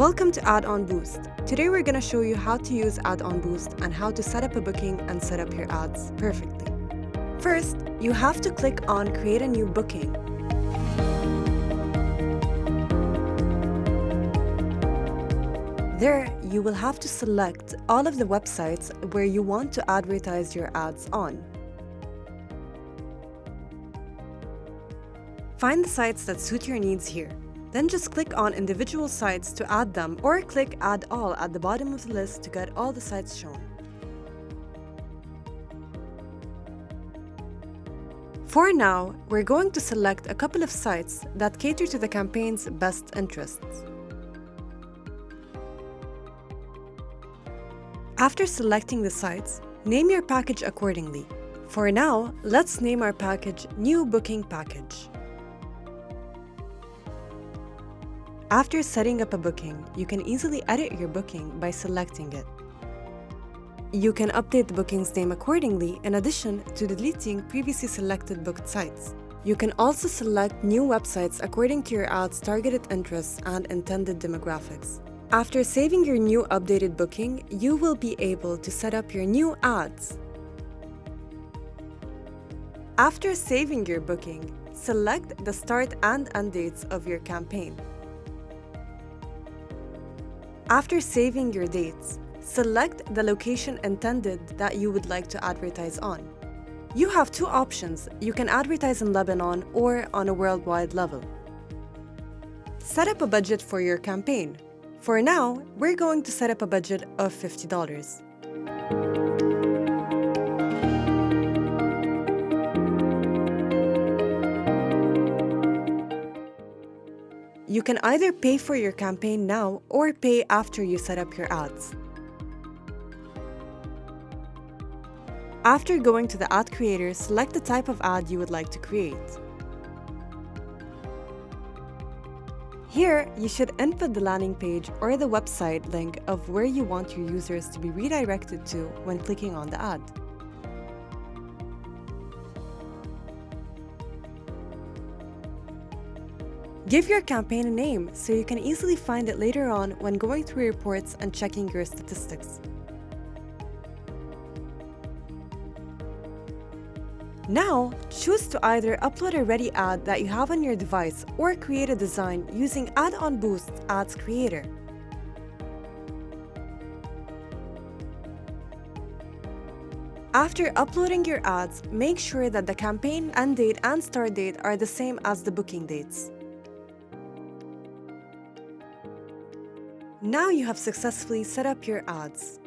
Welcome to AdOn Boost. Today we're going to show you how to use AdOn Boost and how to set up a booking and set up your ads perfectly. First, you have to click on Create a New Booking. There, you will have to select all of the websites where you want to advertise your ads on. Find the sites that suit your needs here. Then just click on individual sites to add them, or click Add All at the bottom of the list to get all the sites shown. For now, we're going to select a couple of sites that cater to the campaign's best interests. After selecting the sites, name your package accordingly. For now, let's name our package New Booking Package. After setting up a booking, you can easily edit your booking by selecting it. You can update the booking's name accordingly in addition to deleting previously selected booked sites. You can also select new websites according to your ad's targeted interests and intended demographics. After saving your new updated booking, you will be able to set up your new ads. After saving your booking, select the start and end dates of your campaign. After saving your dates, select the location intended that you would like to advertise on. You have two options. You can advertise in Lebanon or on a worldwide level. Set up a budget for your campaign. For now, we're going to set up a budget of $50. You can either pay for your campaign now or pay after you set up your ads. After going to the ad creator, select the type of ad you would like to create. Here, you should input the landing page or the website link of where you want your users to be redirected to when clicking on the ad. Give your campaign a name so you can easily find it later on when going through reports and checking your statistics. Now, choose to either upload a ready ad that you have on your device or create a design using AdOn Boost Ads Creator. After uploading your ads, make sure that the campaign end date and start date are the same as the booking dates. Now you have successfully set up your ads.